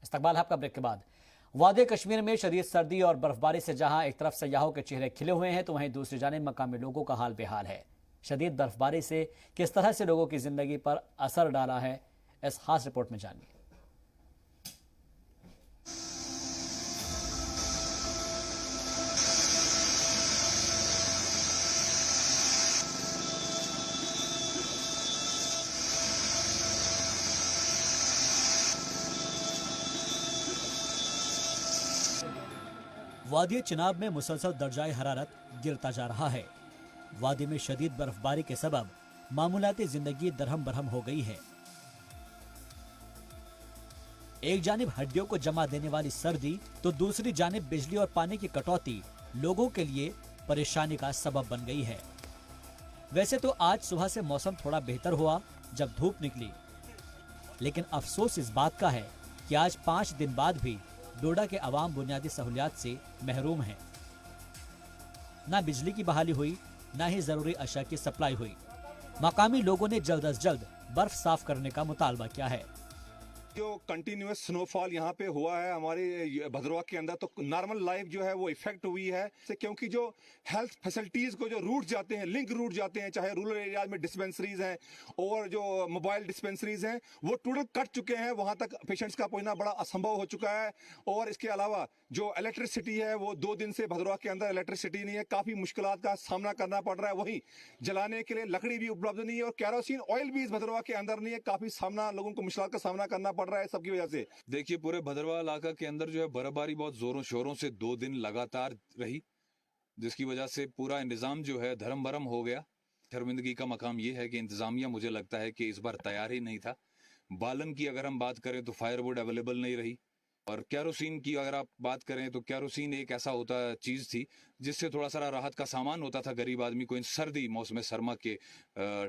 इस्तकबाल है आपका ब्रेक के बाद। वादी कश्मीर में शदीद सर्दी और बर्फबारी से जहां एक तरफ सयाहों के चेहरे खिले हुए हैं तो वहीं दूसरी जानिब मकामी लोगों का हाल बेहाल है। शदीद बर्फबारी से किस तरह से लोगों की जिंदगी पर असर डाला है, इस खास रिपोर्ट में जानिए। वादी चिनाब में मुसलसल दर्जाए हरारत गिरता जा रहा है। वादी में शदीद बर्फबारी के सबब मामूलाती जिंदगी दरहम बरहम हो गई है। एक जानिब हड्डियों को जमा देने वाली सर्दी तो दूसरी जानिब बिजली और पानी की कटौती लोगों के लिए परेशानी का सबब बन गई है। वैसे तो आज सुबह से मौसम थोड़ा बेहतर हुआ जब धूप निकली, लेकिन अफसोस इस बात का है कि आज 5 दिन बाद भी डोडा के अवाम बुनियादी सहूलियात से महरूम हैं। ना बिजली की बहाली हुई, ना ही जरूरी अशिया की सप्लाई हुई। मकामी लोगों ने जल्द अज जल्द बर्फ साफ करने का मुतालबा किया है। जो कंटिन्यूअस स्नोफॉल यहाँ पे हुआ है हमारे भद्रवाह के अंदर, तो नॉर्मल लाइफ जो है वो इफेक्ट हुई है, क्योंकि जो हेल्थ फैसिलिटीज को जो रूट जाते हैं, लिंक रूट जाते हैं, चाहे रूरल एरिया में डिस्पेंसरीज हैं और जो मोबाइल डिस्पेंसरीज हैं, वो टोटल कट चुके हैं। वहां तक पेशेंट्स का पहुंचना बड़ा असंभव हो चुका है। और इसके अलावा जो इलेक्ट्रिसिटी है वो 2 दिन से भद्रवाह के अंदर इलेक्ट्रिसिटी नहीं है, काफी मुश्किलात का सामना करना पड़ रहा है। वहीं जलाने के लिए लकड़ी भी उपलब्ध नहीं है और केरोसिन ऑयल भी इस भद्रवाह के अंदर नहीं है। काफी सामना लोगों को मुश्किलात का सामना करना पड़ रहा है सबकी वजह से। देखिए, पूरे भद्रवाह इलाका के अंदर जो है बर्फबारी बहुत जोरों शोरों से 2 दिन लगातार रही, जिसकी वजह से पूरा निजाम जो है धर्म भरम हो गया। शर्मिंदगी का मकाम यह है कि इंतजामिया मुझे लगता है कि इस बार तैयार ही नहीं था। बालन की अगर हम बात करें तो फायरवुड अवेलेबल नहीं रही, और केरोसिन की अगर आप बात करें तो केरोसिन एक ऐसा होता चीज थी जिससे थोड़ा सा राहत का सामान होता था गरीब आदमी को इन सर्दी मौसम सरमा के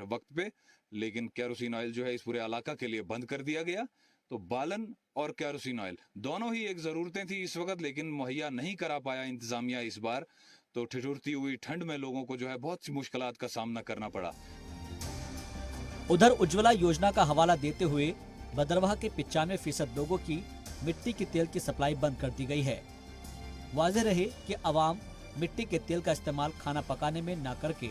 वक्त पे। लेकिन केरोसिन ऑयल जो है इस पूरे इलाका के लिए बंद कर दिया गया। तो बालन और केरोसिन ऑयल दोनों ही एक जरूरतें थी इस वक्त, लेकिन मुहैया नहीं करा पाया इंतजामिया इस बार। तो ठिठुरती हुई ठंड में लोगों को जो है बहुत सी मुश्किलात का सामना करना पड़ा। उधर उज्ज्वला योजना का हवाला देते हुए भद्रवाह के 95% लोगों की मिट्टी के तेल की सप्लाई बंद कर दी गई है। वाज़ेह रहे कि अवाम मिट्टी के तेल का इस्तेमाल खाना पकाने में न करके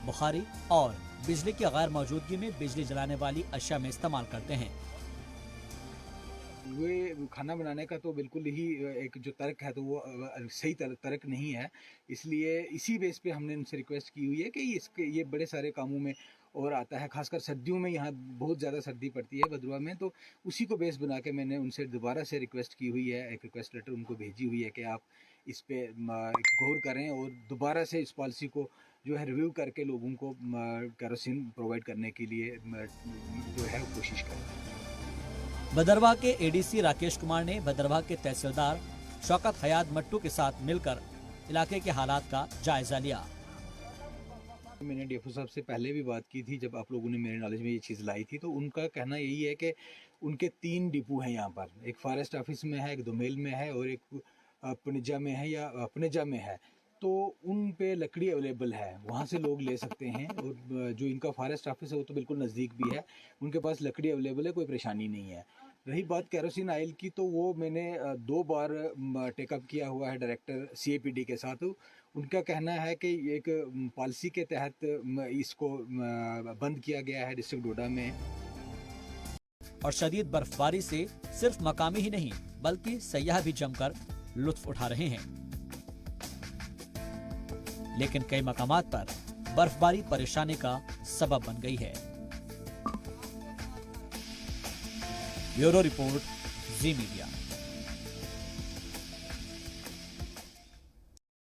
बुखारी और बिजली की गैर मौजूदगी में बिजली जलाने वाली अशिया में इस्तेमाल करते हैं। ये खाना बनाने का तो बिल्कुल ही एक जो तर्क है तो वो सही तर्क नहीं है। इसलिए इसी बेस पे हमने उनसे रिक्वेस्ट की हुई है कि ये बड़े सारे कामों में और आता है, खासकर सर्दियों में यहाँ बहुत ज़्यादा सर्दी पड़ती है भद्रवाह में, तो उसी को बेस बना के मैंने उनसे दोबारा से रिक्वेस्ट की हुई है। एक रिक्वेस्ट लेटर उनको भेजी हुई है कि आप इस पे गौर करें और दोबारा से इस पॉलिसी को जो है रिव्यू करके लोगों को केरोसिन प्रोवाइड करने के लिए जो है कोशिश करें। भद्रवाह के एडीसी राकेश कुमार ने भद्रवाह के तहसीलदार शौकत हयात मट्टू के साथ मिलकर इलाके के हालात का जायजा लिया। मैंने डीएफओ साहब से पहले भी बात की थी जब आप लोगों ने मेरे नॉलेज में ये चीज़ लाई थी, तो उनका कहना यही है कि उनके 3 डिपो हैं यहाँ पर। एक फॉरेस्ट ऑफिस में है, एक दोमेल में है और एक पनिजा में है या पनिजा में है। तो उन पे लकड़ी अवेलेबल है, वहाँ से लोग ले सकते हैं। और जो इनका फॉरेस्ट ऑफिस है वो तो बिल्कुल नज़दीक भी है, उनके पास लकड़ी अवेलेबल है, कोई परेशानी नहीं है। रही बात केरोसिन ऑयल की, तो वो मैंने 2 बार टेकअप किया हुआ है डायरेक्टर CAPD के साथ। उनका कहना है कि एक पॉलिसी के तहत इसको बंद किया गया है डिस्ट्रिक्ट डोडा में। और शदीद बर्फबारी से सिर्फ मकामी ही नहीं बल्कि सयाह भी जमकर लुत्फ उठा रहे हैं, लेकिन कई मकामात पर बर्फबारी परेशानी का सबब बन गई है। ब्यूरो रिपोर्ट, जी मीडिया।